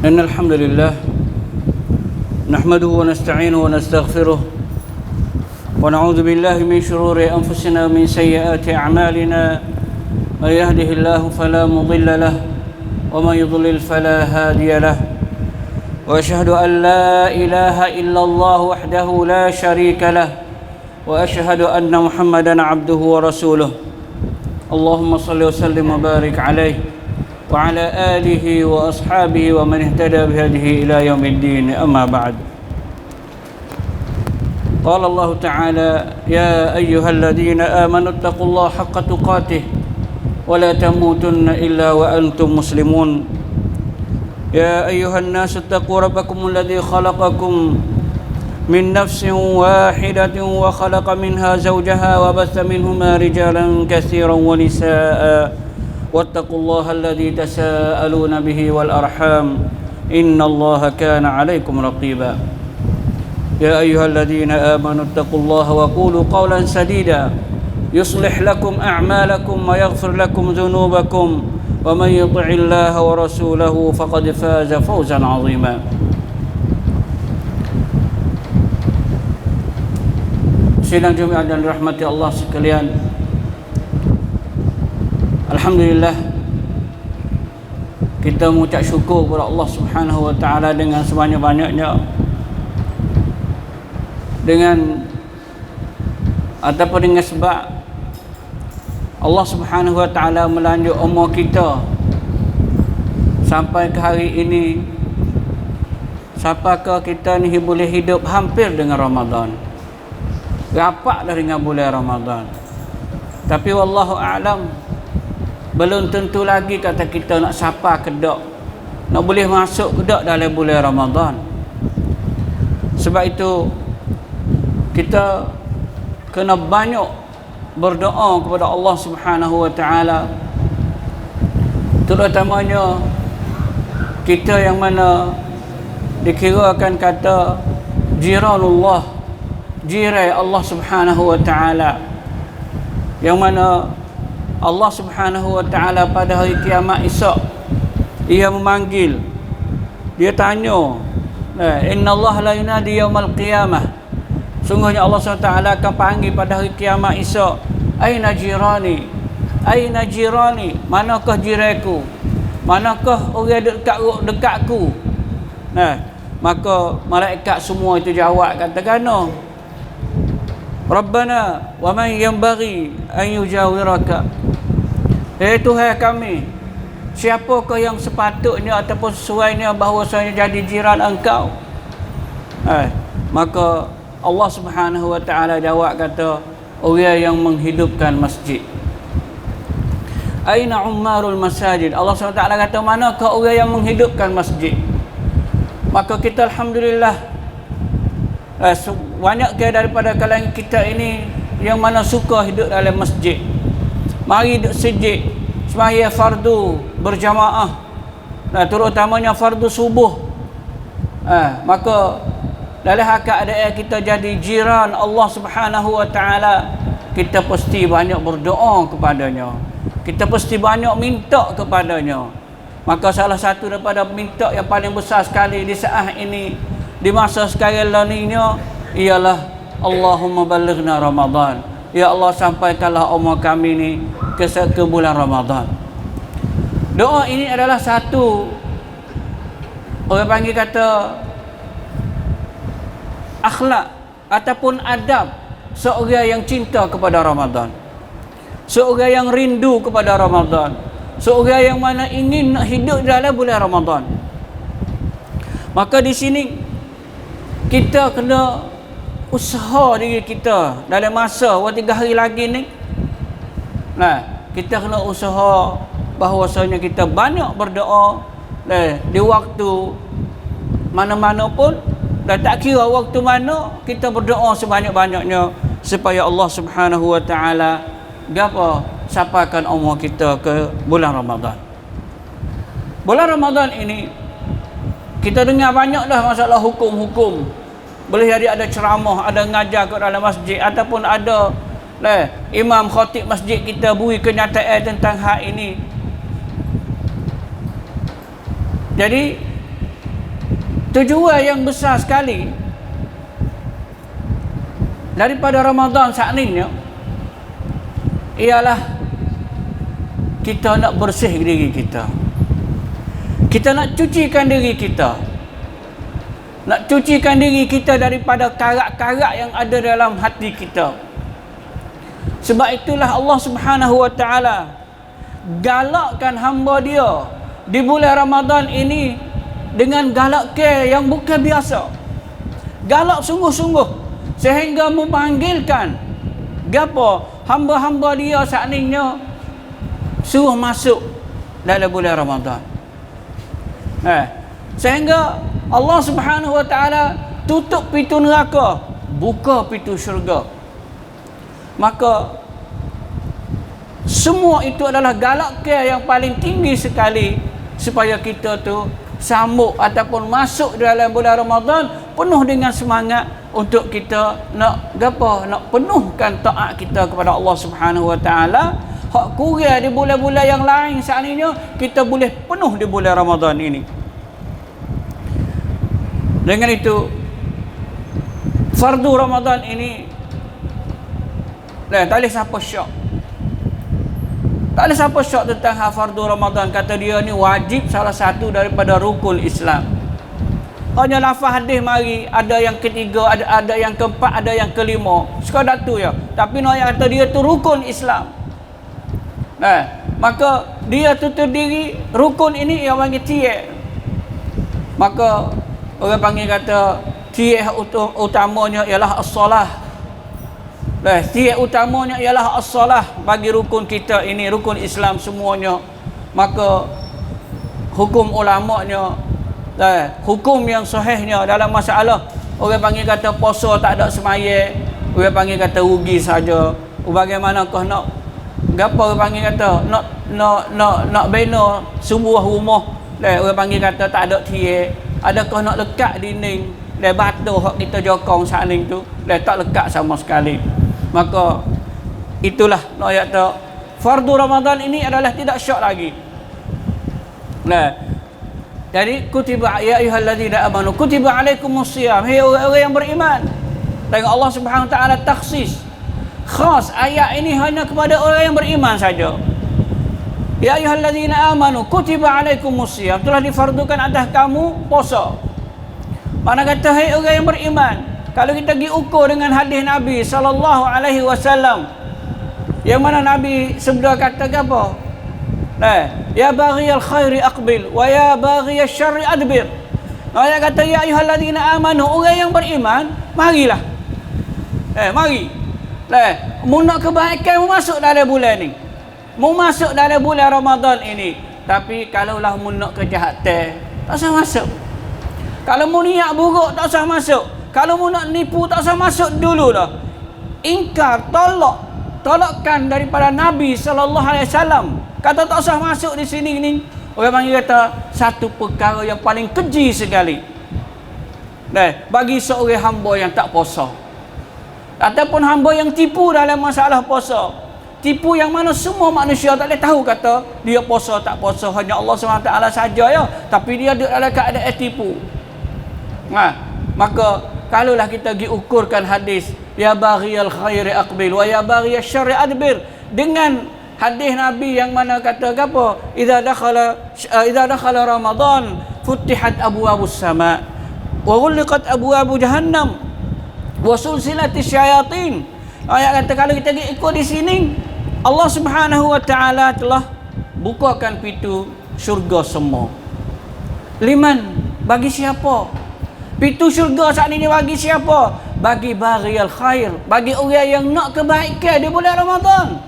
إن الحمد لله نحمده ونستعينه ونستغفره ونعوذ بالله من شرور أنفسنا ومن سيئات أعمالنا من يهده الله فلا مضل له ومن يضلل فلا هادي له وأشهد أن لا إله إلا الله وحده لا شريك له وأشهد أن محمدا عبده ورسوله اللهم صل وسلم وبارك عليه وعلى آله وأصحابه ومن اهتدى بهديه إلى يوم الدين أما بعد قال الله تعالى يا أيها الذين آمنوا اتقوا الله حق تقاته ولا تموتن إلا وأنتم مسلمون يا أيها الناس اتقوا ربكم الذي خلقكم من نفس واحدة وخلق منها زوجها وبث منهما رجالا كثيرا ونساء واتقوا الله الذي تساءلون به والأرحام إن الله كان عليكم رقيبا يا أيها الذين آمنوا اتقوا الله وقولوا قولا سديدا يصلح لكم أعمالكم ويغفر لكم ذنوبكم ومن يطع الله ورسوله فقد فاز فوزا عظيما Sidang Jumat dan rahmati Allah sekalian, alhamdulillah kita mengucap syukur kepada Allah Subhanahu wa taala dengan sebanyak-banyaknya, dengan ataupun dengan sebab Allah Subhanahu wa taala melanjut umur kita sampai ke hari ini, sampakah kita ni boleh hidup hampir dengan Ramadan, rapat dah dengan bulan Ramadan. Tapi wallahu a'lam, belum tentu lagi kata kita nak sapa kedak, nak boleh masuk kedak dalam bulan Ramadan. Sebab itu kita kena banyak berdoa kepada Allah Subhanahu wa taala, terutamanya kita yang mana dikirakan kata jiranullah, jiran Allah Subhanahu wa taala, yang mana Allah Subhanahu wa taala pada hari kiamat esok ia memanggil, dia tanya, innallaha la yunadi yaumal qiyamah, sungguhnya Allah SWT akan panggil pada hari kiamat esok, aina jirani, aina jirani, manakah jiranku, manakah orang dekatku. Maka malaikat semua itu jawab, katakan Rabbana wa man yanbaghi an yujawiraka, Tuhan kami, siapakah yang sepatutnya ataupun sesuainya bahawasanya jadi jiran engkau. Maka Allah Subhanahu wa taala jawab kata, orang yang menghidupkan masjid. Aina ummarul masajid, Allah SWT kata, manakah orang yang menghidupkan masjid. Maka kita alhamdulillah, banyak daripada kalangan kita ini yang mana suka hidup dalam masjid. Mari duduk sejid, sembahyang fardu berjamaah, terutamanya fardu subuh. Maka dalam keadaan kita jadi jiran Allah Subhanahu wa taala, kita pasti banyak berdoa kepadanya, kita pasti banyak minta kepadanya. Maka salah satu daripada minta yang paling besar sekali di saat ini, di masa sekarang ni, ialah Allahumma balighna Ramadan. Ya Allah, sampaikanlah umur kami ni ke bulan Ramadan. Doa ini adalah satu, orang panggil kata, akhlak ataupun adab seorang yang cinta kepada Ramadan, seorang yang rindu kepada Ramadan, seorang yang mana ingin nak hidup dalam bulan Ramadan. Maka di sini kita kena usaha diri kita dalam masa 3 hari lagi ni. Kita kena usaha bahawasanya kita banyak berdoa di waktu mana-mana pun, dan tak kira waktu mana, kita berdoa sebanyak-banyaknya supaya Allah Subhanahu wa taala sampaikan umur kita ke bulan Ramadan. Bulan Ramadan ini kita dengar banyak dah masalah hukum-hukum. Boleh jadi ada ceramah, ada ngajar ke dalam masjid, ataupun ada imam khatib masjid kita beri kenyataan tentang hal ini. Jadi tujuan yang besar sekali daripada Ramadan saat ini ialah kita nak bersih diri kita. Kita nak cucikan diri kita. Nak cucikan diri kita daripada karat-karat yang ada dalam hati kita. Sebab itulah Allah Subhanahu wa taala galakkan hamba dia di bulan Ramadan ini dengan galak yang bukan biasa. Galak sungguh-sungguh sehingga memanggilkan gapo hamba-hamba dia saat ini suruh masuk dalam bulan Ramadan. Sehingga Allah Subhanahu wa taala tutup pintu neraka, buka pintu syurga. Maka semua itu adalah galak yang paling tinggi sekali supaya kita tu sambut ataupun masuk dalam bulan Ramadan penuh dengan semangat untuk kita nak gapo, nak penuhkan taat kita kepada Allah Subhanahu wa taala. Hak kurang di bulan-bulan yang lain saat ini kita boleh penuh di bulan Ramadan ini. Dengan itu fardu Ramadan ini tak boleh siapa syak. Tak ada siapa syak tentang fardu Ramadan. Kata dia ni wajib, salah satu daripada rukun Islam. Hanya lafaz hadis mari, ada yang ketiga, ada yang keempat, ada yang kelima. Sekadar tu ya. Tapi nak kata dia tu rukun Islam. Maka dia tu terdiri, rukun ini yang panggil tiyak. Maka orang panggil kata tiyak utamanya ialah as-salah. Tiyak utamanya ialah as-salah bagi rukun kita ini, rukun Islam semuanya. Maka hukum ulamanya, hukum yang sahihnya dalam masalah orang panggil kata puasa tak ada semaya, orang panggil kata rugi saja. Bagaimanakah nak gapo orang panggil kata nak bina sebuah rumah, orang panggil kata tak ada tiyak. Adakah nak lekat dinding batu hak kita jokong saling tu tak lekat sama sekali. Maka itulah nak kata fardu Ramadan ini adalah tidak syak lagi. Jadi kutiba ya ayyuhallazina amanu kutiba alaikumusiyam, hai orang-orang yang beriman. Tengok Allah Subhanahu wa taala takhsis khas ayat ini hanya kepada orang yang beriman saja. Ya ayyuhallazina amanu kutiba alaikumusiyam, telah difardukan atas kamu puasa. Mana kata hai orang yang beriman. Kalau kita pergi ukur dengan hadis Nabi sallallahu alaihi wasallam yang mana Nabi sebelum kata apa? Ya baghiyal khairi aqbil wa ya baghiyasy syarri adbir. Ayat kata ya ayyuhallazina amanu, orang yang beriman marilah. Mari. Mu nak kebaikan mu masuk dalam bulan ni. Mu masuk dalam bulan Ramadan ini. Tapi kalaulah mu nak kejahatan, tak usah masuk. Kalau mu niat buruk, tak usah masuk. Kalau mu nak nipu, tak usah masuk dulu dah. Ingkar, tolakkan daripada Nabi sallallahu alaihi wasallam. Kata tak usah masuk di sini ni. Orang panggil kata satu perkara yang paling keji sekali. Bagi seorang hamba yang tak puasa. Ataupun hamba yang tipu dalam masalah puasa. Tipu yang mana semua manusia tak boleh tahu kata dia puasa tak puasa, hanya Allah SWT saja ya. Tapi dia dalam keadaan tipu. Maka kalaulah kita pergi ukurkan hadis ya baghiyal khairi aqbil wa ya baghiyasy syarri adbir, dengan hadis Nabi yang mana kata apa? Idza dakhala Ramadan futihat abwabus sama wa ghulqat abwabu jahannam wa sulsilatis syayatin. Ayat kata kalau kita ikut di sini, Allah Subhanahu wa taala telah bukakan pintu syurga semua. Liman, bagi siapa? Pintu syurga saat ini bagi siapa? Bagi baghiyal khair, bagi orang yang nak kebaikan di bulan Ramadan.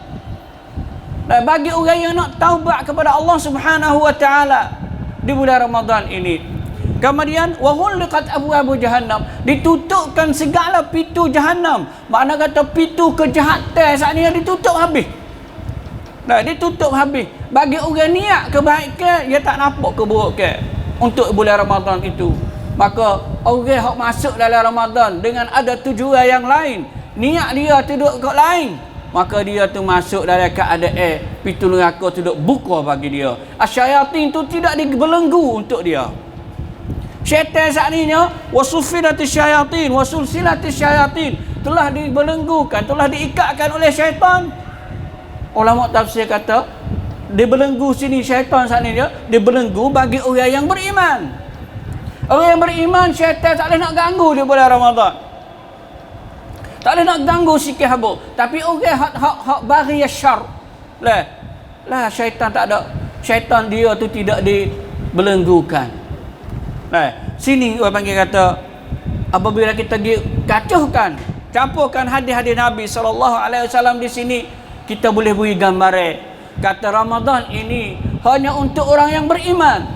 Dan bagi orang yang nak taubat kepada Allah Subhanahu wa taala di bulan Ramadan ini. Kemudian wa ghulqat abwabu jahannam, ditutupkan segala pintu jahannam. Makna kata pintu kejahatan saat ini ditutup habis. Ditutup habis. Bagi orang niat kebaikan, dia tak nampak keburukan untuk bulan Ramadan itu. Maka orang yang masuk dalam Ramadan dengan ada tujuan yang lain, niat dia duduk kat lain, maka dia tu masuk dalam keadaan pintu neraka tu duk buka bagi dia. Asyayatin tu tidak dibelenggu untuk dia. Syaitan saat ni wasufilatis syayatin wasulsilatis syayatin, telah dibelenggukan, telah diikatkan oleh syaitan. Ulama tafsir kata dibelenggu sini syaitan saat ni dibelenggu bagi orang yang beriman. Orang yang beriman syaitan tak boleh nak ganggu dia bulan Ramadan. Tak boleh nak ganggu sikit habuk. Tapi orang hak bagi syar. Lah syaitan tak ada. Syaitan dia tu tidak dibelenggukan. Sini orang panggil kata, apabila kita kacaukan, campurkan hadis-hadis Nabi SAW di sini, kita boleh beri gambaran. Kata Ramadan ini hanya untuk orang yang beriman.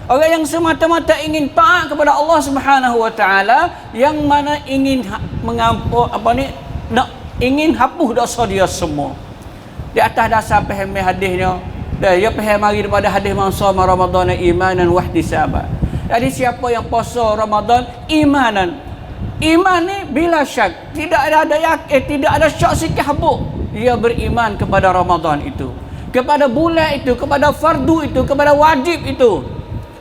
Orang yang semata-mata ingin taat kepada Allah Subhanahu wa taala, yang mana ingin ingin hapus dosa dia semua. Di atas dasar faham hadisnya, dia faham mari daripada hadis man shoma Ramadan imanan wa ihtisaban. Jadi siapa yang puasa Ramadan imanan, iman ni bila syak, tidak ada syak sikit habuk, dia beriman kepada Ramadan itu, kepada bulan itu, kepada fardu itu, kepada wajib itu.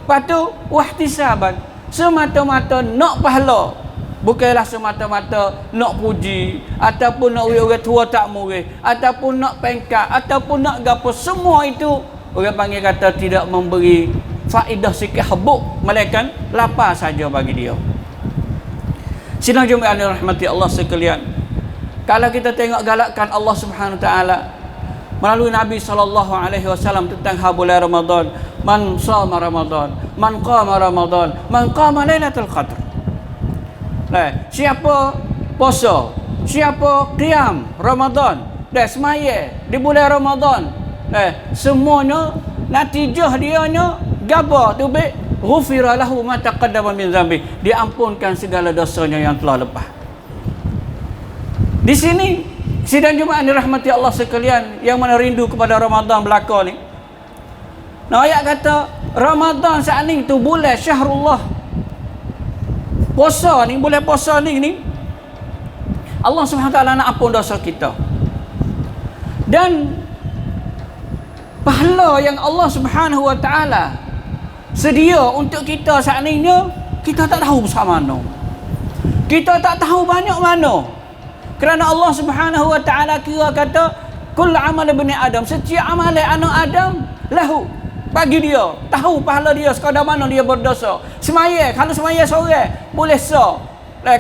Lepas tu wahtisaban, semata-mata nak pahala, bukanlah semata-mata nak puji, ataupun nak orang tua tak murid, ataupun nak pengkat, ataupun nak gapo. Semua itu orang panggil kata tidak memberi faedah sikit habuk, melainkan lapar saja bagi dia. Sidang Jumaat yang dirahmati Allah sekalian, kalau kita tengok galakan Allah Subhanahu wa taala melalui Nabi SAW tentang bulan Ramadan, man shoma Ramadan, man qama Ramadan, man qama Lailatul Qadr. Siapa puasa, siapa qiyam Ramadan, semaya di bulan Ramadan, semuanya natijah dianya gapo tu be ghufira lahu ma taqaddama min dzambi, diampunkan segala dosanya yang telah lepas. Di sini sidang Jumaat dirahmati Allah sekalian, yang mana rindu kepada Ramadan belaka ni. Nah, ayat kata Ramadan saat ni tu bulan syahrullah. Puasa ni, bulan puasa ni Allah Subhanahu wa taala nak ampun dosa kita. Dan pahala yang Allah Subhanahu wa taala sedia untuk kita saat ni, kita tak tahu besar mana. Kita tak tahu banyak mana. Kerana Allah Subhanahu wa taala kira kata kul amal ibni Adam, setiap amalan anak Adam lahu, bagi dia, tahu pahala dia sekadar mana dia berdosa. Semaya, kalau semaya seorang boleh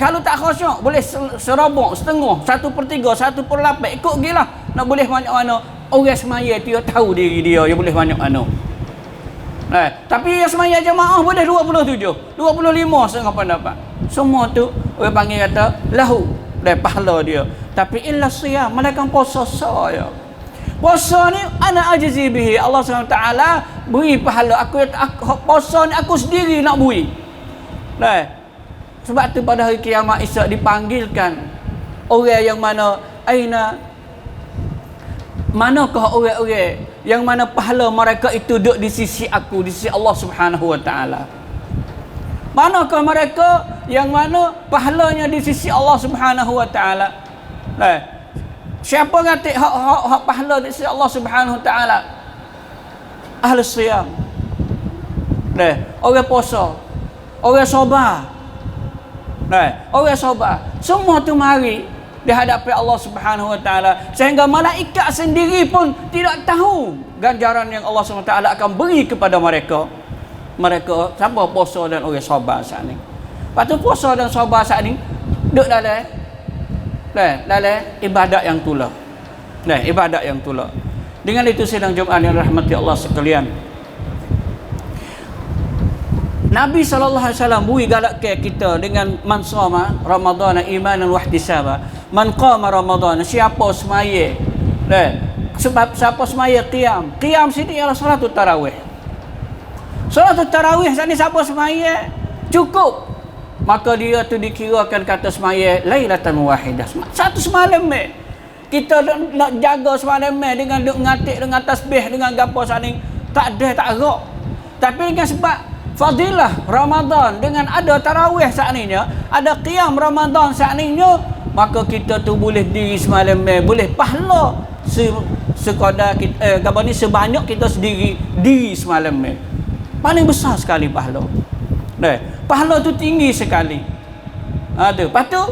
kalau tak khusyuk boleh serabuk setengah, 1/3, 1/8, ikut gilah nak boleh banyak mana. Orang semaya dia tahu diri dia boleh banyak mana. Tapi yang semaya jemaah boleh 27, 25 setengah pendapat. Semua tu orang panggil kata lahu, pahala dia. Tapi illa siyam, malaikat puasa saya. Puasa ni ana ajzi bihi, Allah SWT beri pahala aku puasa ni aku sendiri nak beri. Sebab tu pada hari kiamat esok dipanggilkan orang yang mana manakah orang-orang yang mana pahala mereka itu duduk di sisi aku, di sisi Allah Subhanahu wa taala. Manakah mereka yang mana pahalanya di sisi Allah Subhanahu wa taala? Siapa kata hak pahala di sisi Allah Subhanahu wa taala? Ahli siyam. Orang puasa, orang sabar. Orang sabar. Semua tu mari di hadapan Allah Subhanahu wa taala, sehingga malaikat sendiri pun tidak tahu ganjaran yang Allah Subhanahu wa taala akan beri kepada mereka. Mereka siapa puasa dan orang sabar saat ni. Lepas tu puasa dan sabar saat ni duduk dalam ibadat yang tula. Ibadat yang tula. Dengan itu sidang Jumaat yang rahmati Allah sekalian, Nabi SAW bui galak ke kita dengan man shoma Ramadan imanan wa ihtisaban, man qama Ramadan, siapa semaya. Sebab siapa semaya qiyam. Qiyam sini ialah solatut tarawih. Solatut tarawih saat ni siapa semaya cukup, maka dia tu dikirakan kata semaya lailatan wahidah, satu semalam kita nak jaga semalam dengan duk ngatik, dengan tasbih, dengan gapo saat ni tak gerak. Tapi dengan sebab fadilah Ramadan, dengan ada tarawih saat ni, ada qiyam Ramadan saat ni, maka kita tu boleh diri semalam, boleh pahala sekadar kita sebanyak kita sendiri diri semalam. Paling besar sekali pahala. Pahala tu tinggi sekali. Tu. Lepas tu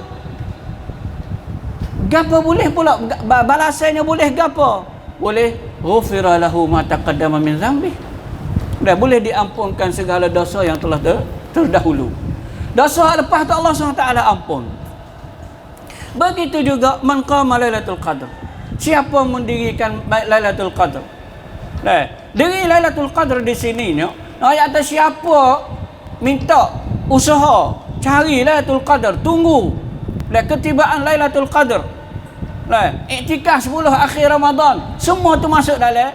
gapo boleh pula balasannya boleh gapo? Boleh ghufira lahu ma taqaddama min dzambi. Dan boleh diampunkan segala dosa yang telah terdahulu. Dosa lepas tu Allah SWT ampun. Begitu juga man qama Lailatul Qadar. Siapa mendirikan Lailatul Qadar? Diri Lailatul Qadar di sini ni, ayat atas siapa minta usaha cari Lailatul Qadar, tunggu ketibaan Lailatul Qadar. Iktikaf 10 akhir Ramadan, semua tu masuk dalam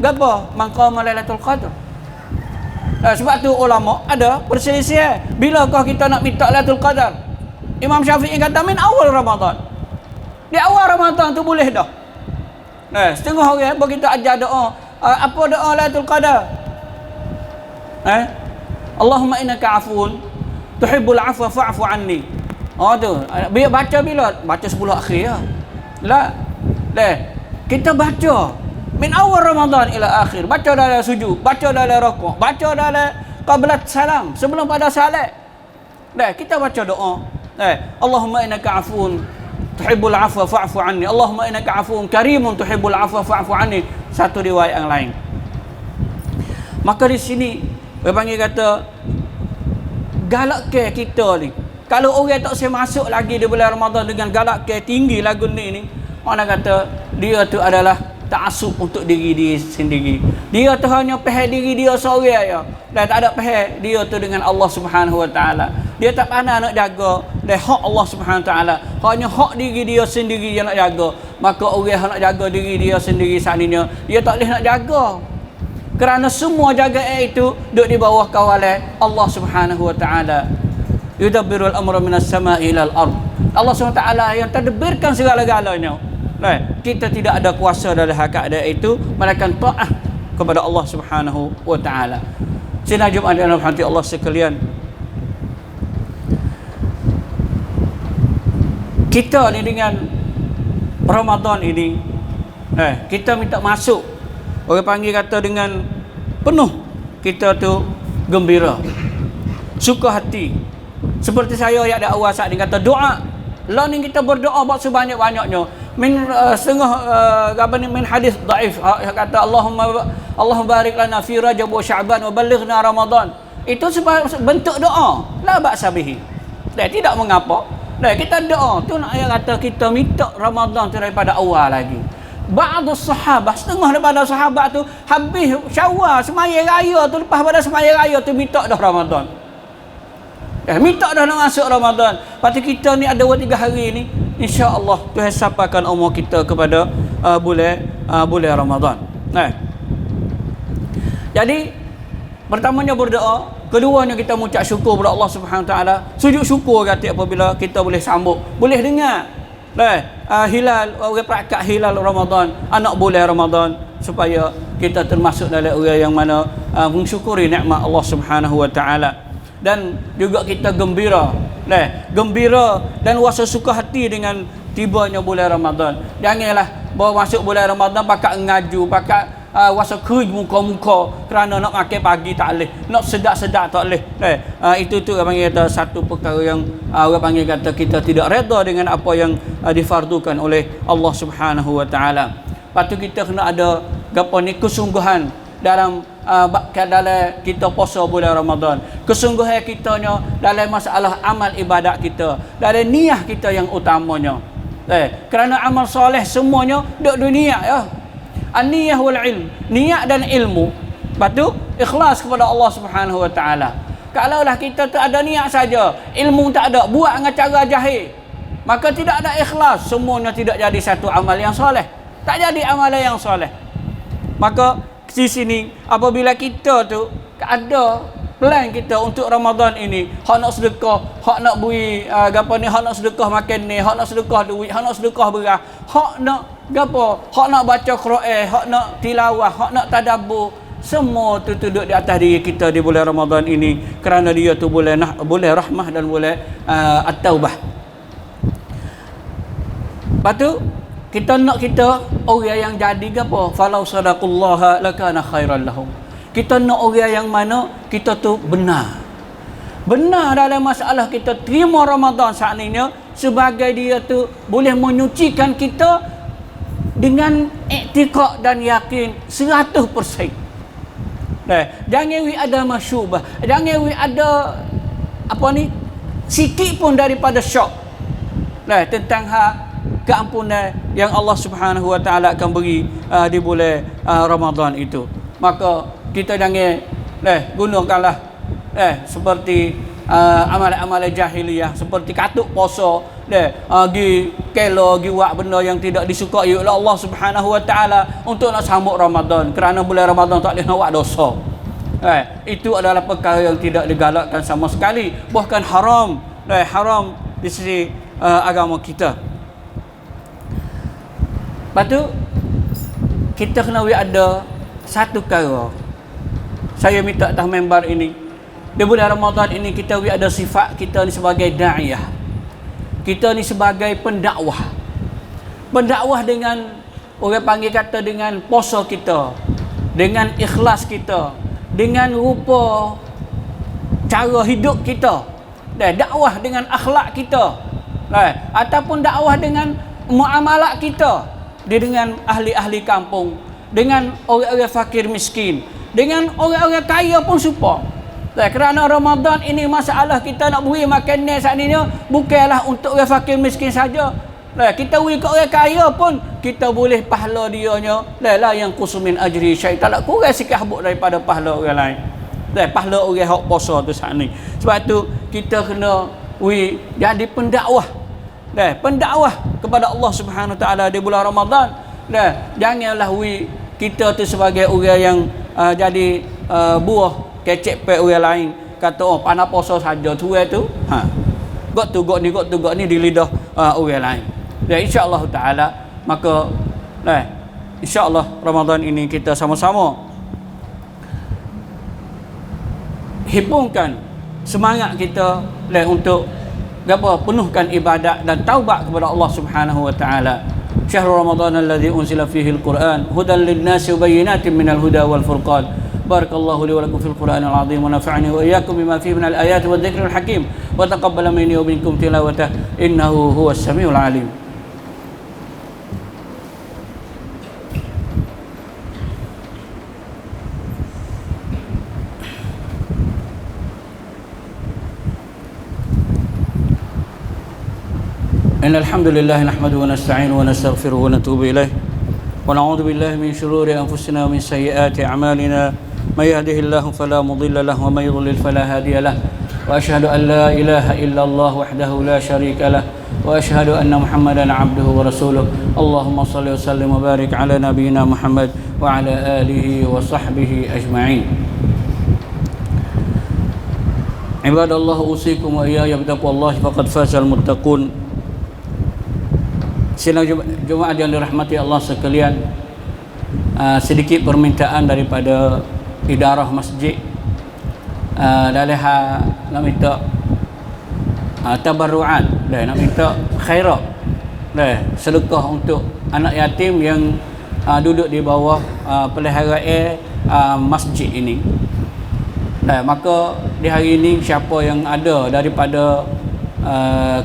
gapo? Man qama Lailatul Qadar. Sebab tu ulama ada perselisihan. Bilakah kita nak minta Lailatul Qadar? Imam Syafi'i kata min awal Ramadan. Di awal Ramadan tu boleh dah. Setengah orang begitu ajar doa. Apa doa Lailatul Qadar? Allahumma innaka afuun tuhibbul afwa fa'fu anni. Tu. Biar baca bila? Baca 10 akhir ya. La. Kita baca min awal Ramadan ila akhir. Baca dalam sujud, baca dalam rukuk, baca dalam qablat salam, sebelum pada salat. Kita baca doa. Allahumma innaka afuun tuhibbul afwa fa'fu anni. Allahumma innaka afuun karimun tuhibbul afwa fa'fu anni. Satu riwayat yang lain. Maka di sini dia panggil kata galak ke kita ni. Kalau orang tak saya masuk lagi di bulan Ramadan dengan galak ke tinggi lagu ni, orang kata dia tu adalah ta'assub untuk diri sendiri. Dia tu hanya faham diri dia seorang ya. Dan tak ada faham dia tu dengan Allah Subhanahu Wa Taala. Dia tak pandai nak jaga dan hak Allah Subhanahu Wa Taala. Hanya hak diri dia sendiri yang nak jaga. Maka orang yang nak jaga diri dia sendiri seandainya dia tak boleh nak jaga. Kerana semua jaga itu duduk di bawah kawalan Allah Subhanahu Wa Taala. Yudabbirul amra minas sama'i ilal ard. Allah Subhanahu Wa Taala yang tadbirkan segala-galanya. Kita tidak ada kuasa dalam keadaan itu melainkan taat kepada Allah Subhanahu Wa Taala. Sidang Jumaat dan rahmati Allah sekalian, kita ni dengan Ramadan ini kita minta masuk, orang panggil kata dengan penuh kita tu gembira, suka hati. Seperti saya ayat di awal saat ni kata doa. Lah ni kita berdoa buat sebanyak-banyaknya. Min min hadis dhaif kata Allahumma barik lana fi Rajab wa Sya'ban wa ballighna Ramadan. Itu bentuk doa. La ba'sa bihi. Tidak mengapa. Kita doa tu nak ayat kata kita minta Ramadan tu daripada awal lagi. Ba'dus sahabat, setengah daripada sahabat tu habis Syawal semaya raya tu, lepas pada semaya raya tu minta dah Ramadan. Minta dah nak masuk Ramadan. Lepas kita ni ada 2-3 hari ni, insya-Allah Tuhan sampaikan umur kita kepada bulan Ramadan. Jadi pertamanya berdoa, keduanya kita mengucap syukur kepada Allah Subhanahu Wa Taala. Sujud syukur kata apabila kita boleh sambut, boleh dengar hilal, orang perakat hilal Ramadan, anak bulan Ramadan, supaya kita termasuk dalam orang yang mana mensyukuri nikmat Allah Subhanahu Wa Taala. Dan juga kita gembira dan rasa suka hati dengan tibanya bulan Ramadan. Janganlah bawa masuk bulan Ramadan pakat ngaju, pakat rasa kering muka-muka kerana nak makan pagi tak boleh, nak sedap-sedap tak boleh. Itu tu orang panggil kata satu perkara yang orang panggil kata kita tidak redha dengan apa yang difardukan oleh Allah Subhanahu Wa Taala. Lepas tu kita kena ada gapo ni kesungguhan dalam kita puasa bulan Ramadan. Kesungguhan kitanya dalam masalah amal ibadat kita, dalam niat kita yang utamanya. Kerana amal soleh semuanya duk dunia ya. An-niyah wal ilm, niat dan ilmu. Lepas tu ikhlas kepada Allah Subhanahu Wa Taala. Kalaulah kita tak ada niat saja, ilmu tak ada, buat dengan cara jahil, maka tidak ada ikhlas, semuanya tidak jadi satu amal yang soleh. Tak jadi amalan yang soleh. Maka di sini apabila kita tu ada plan kita untuk Ramadan ini, hak nak sedekah, hak nak beri gapo ni, hak nak sedekah makan ni, hak nak sedekah duit, hak nak sedekah beras, hak nak gapo, hak nak baca Quran, hak nak tilawah, hak nak tadabbur, semua tu duduk di atas diri kita di bulan Ramadan ini, kerana dia tu boleh rahmah dan boleh at-taubah. Lepas tu kita nak kita orang yang jadi gapo, falau sadaqallaha lakana khairan lahum. Kita nak orang yang mana kita tu benar. Benar dalam masalah kita terima Ramadan saat ini sebagai dia tu boleh menyucikan kita dengan iktikad dan yakin 100%. Jangan ada masyubah, jangan ada apa ni sikit pun daripada syok tentang keampunan yang Allah Subhanahu Wa Taala akan beri di bulan Ramadan itu. Maka kita jangan gunakanlah seperti amalan-amalan jahiliyah seperti katuk puasa gi kelo gi buat benda yang tidak disukai oleh Allah Subhanahu Wa Taala untuk nak sambut Ramadan, kerana bulan Ramadan tak boleh nak buat dosa. Itu adalah perkara yang tidak digalakkan sama sekali, bahkan haram, haram di sisi agama kita. Lepas tu kita kena ada satu perkara. Saya minta atas member ini, di bulan Ramadan ini kita ada sifat kita ni sebagai da'iyah. Kita ni sebagai pendakwah. Pendakwah dengan orang panggil kata dengan puasa kita, dengan ikhlas kita, dengan rupa cara hidup kita, dakwah dengan akhlak kita, ataupun dakwah dengan muamalat kita dengan ahli-ahli kampung, dengan orang-orang fakir miskin, dengan orang-orang kaya pun support. Kerana Ramadan ini masalah kita nak beri makanan saat ini bukanlah untuk orang fakir miskin saja. Kita beri ke orang kaya pun kita boleh pahala dianya. La yang kusumin ajri syaitan, tak kurang sikit habuk daripada pahala orang lain. Pahala orang hak puasa tu saat ni. Sebab tu kita kena jadi pendakwah. Pendakwah kepada Allah Subhanahu Wa Taala di bulan Ramadan. Janganlah kita tu sebagai orang yang jadi buah kecek pek orang lain, kata panas puasa saja tu gok ni di lidah orang lain. Dan insya-Allah taala maka insya-Allah Ramadan ini kita sama-sama hipungkan semangat kita untuk penuhkan ibadat dan taubat kepada Allah Subhanahu Wa Taala. Syahrul Ramadan alladzi unzila fihi al-Quran hudan lin-nasi wa bayyinatin minal huda wal furqan. Barakallahu li wa lakum fil Qur'anil 'azim wa nafa'ani wa iyyakum bima fihi minal ayati wadh dhikril hakim wa taqabbal minni wa minkum tilawatahu innahu huwas samiul 'alim. Innal hamdalillah nahmaduhu wa nasta'inuhu wa nastaghfiruhu wa natubu ilayh wa na'udzu billahi min shururi anfusina wa min sayyiati a'malina. من يهده الله فلا مضل له ومن يضلل فلا هادي له وأشهد أن لا إله إلا الله وحده لا شريك له وأشهد أن محمدا عبده ورسوله. اللهم صل وسلم وبارك على نبينا محمد وعلى آله وصحبه أجمعين. عباد الله أوصيكم وإياي بتقوى الله فقد فاز المتقون. Sidang Jumaat yang dirahmati Allah sekalian, sedikit permintaan daripada idarah masjid. Daleha nak minta tabarruat, nak minta khairat, sedekah untuk anak yatim yang duduk di bawah peliharaan masjid ini. Maka di hari ini siapa yang ada daripada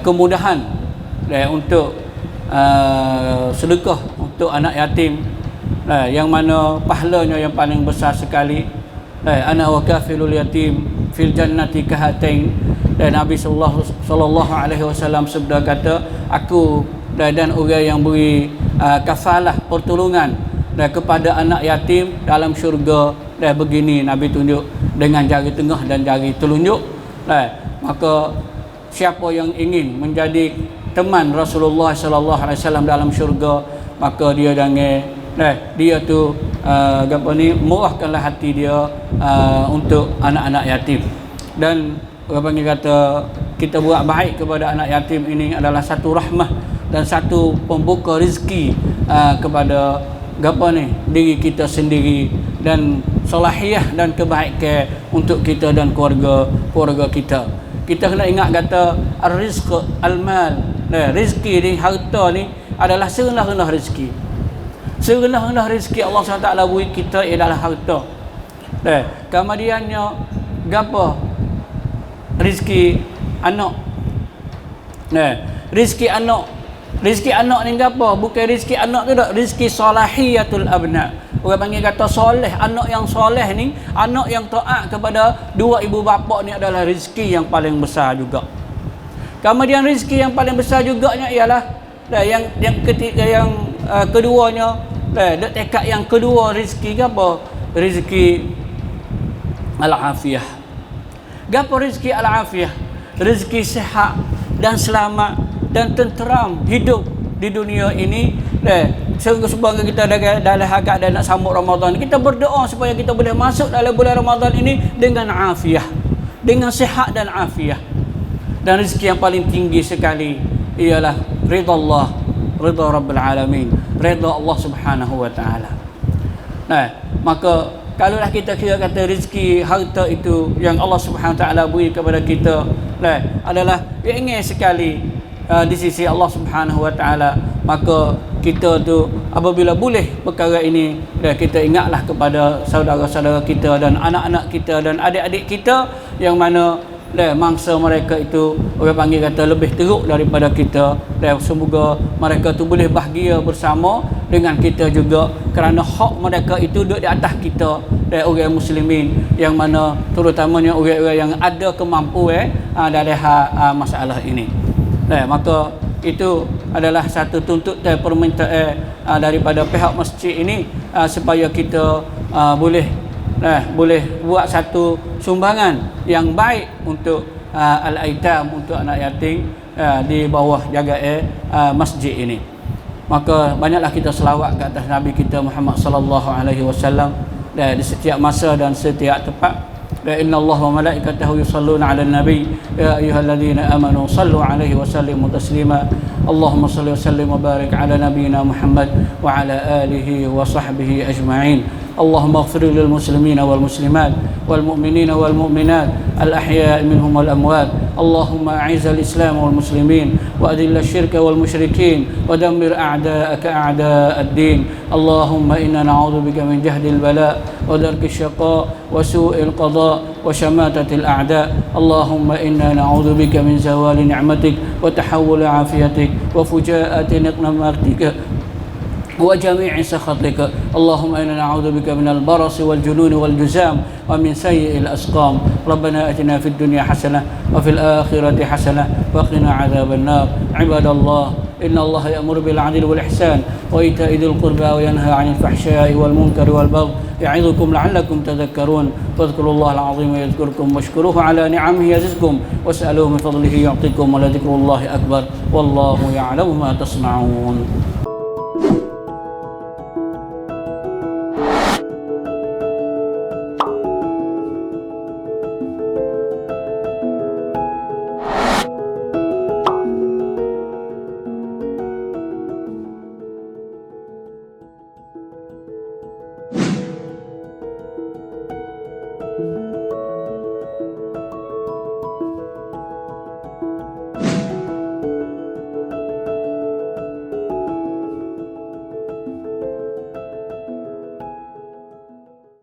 kemudahan untuk sedekah untuk anak yatim, yang mana pahalanya yang paling besar sekali, ana wa kafilul yatim fil jannati kahatain. Dan Nabi sallallahu alaihi wasallam sabda kata, aku dan orang yang beri kafalah pertolongan kepada anak yatim dalam syurga begini. Nabi tunjuk dengan jari tengah dan jari telunjuk. Maka siapa yang ingin menjadi teman Rasulullah sallallahu alaihi wasallam dalam syurga, maka dia jangan dia tu murahkanlah hati dia untuk anak-anak yatim. Dan orang panggil kata kita buat baik kepada anak yatim ini adalah satu rahmah dan satu pembuka rezeki kepada diri kita sendiri, dan salahiyah dan kebaikan untuk kita dan keluarga kita. Kita kena ingat kata ar-rizq al-mal, rezeki ni, harta ni adalah serendah-rendah rezeki. Serendah-rendah rezeki Allah SWT beri kita ialah harta. Kemudiannya rezeki anak. Nah, rezeki anak. Rezeki anak ni apa? Bukan rezeki anak tu dak, rezeki salahiyatul abna. Orang panggil kata soleh, anak yang soleh ni, anak yang taat kepada dua ibu bapa ni adalah rezeki yang paling besar juga. Kemudian rezeki yang paling besar juga ialah yang ketiga, yang keduanya, dek tekad yang kedua rezeki ke apa? Rezeki al-afiyah. Gapo rezeki al-afiyah? Rezeki sihat dan selamat dan tenteram hidup di dunia ini. Sebagai kita dalam keadaan nak sambut Ramadan, kita berdoa supaya kita boleh masuk dalam bulan Ramadan ini dengan afiah, dengan sihat dan afiah. Dan rezeki yang paling tinggi sekali ialah ridha Allah, ridha Rabbil Alamin, ridha Allah Subhanahu wa taala. Nah, maka kalaulah kita kira kata rezeki harta itu yang Allah Subhanahu wa taala beri kepada kita, adalah yang ingin sekali di sisi Allah Subhanahu wa taala, maka kita tu apabila boleh perkara ini, kita ingatlah kepada saudara-saudara kita dan anak-anak kita dan adik-adik kita yang mana mangsa mereka itu orang panggil kata lebih teruk daripada kita. Semoga mereka tu boleh bahagia bersama dengan kita juga, kerana hak mereka itu duduk di atas kita, orang muslimin, yang mana terutamanya orang-orang yang ada kemampuan dalam masalah ini. Maka itu adalah satu tuntutan permintaan daripada pihak masjid ini, supaya kita boleh buat satu sumbangan yang baik untuk al-aitam, untuk anak yatim di bawah jagaan masjid ini. Maka banyaklah kita selawat ke atas Nabi kita Muhammad sallallahu alaihi wasallam di setiap masa dan setiap tempat. Inna Allah wa malaikatahu yusalluna 'alan nabi ya ayyuhalladzina amanu sallu 'alaihi wa sallimu taslima. Allahumma salli wa sallim wa barik 'ala nabiyyina Muhammad wa 'ala alihi wa sahbihi ajma'in. Allahumma ighfir lil muslimina wal muslimat wal mu'minina wal mu'minat al ahya'i minhum wal amwat. Allahumma a'izz al islam wal muslimin wa adhill asy-syirka wal musyrikin wa dammir a'da'aka a'da'ad din. Allahumma inna na'udzubika min jahdil bala wa darki syaqa wa su'il qada wa syamatatil a'da. Allahumma inna na'udzubika min zawali ni'matik wa tahawuli 'afiyatik wa fujaa'ati niqmatika وجميع سخطك. اللهم إنا نعوذ بك من البرص والجنون والجزام ومن سيء الأسقام. ربنا أتنا في الدنيا حسنة وفي الآخرة حسنة وقنا عذاب النار. عباد الله، إن الله يأمر بالعدل والإحسان وإيتاء ذي القربى وينهى عن الفحشاء والمنكر والبغي يعظكم لعلكم تذكرون. فاذكروا الله العظيم يذكركم واشكروه على نعمه يزدكم واسألوه من فضله يعطيكم ولذكر الله أكبر والله يعلم ما تصنعون.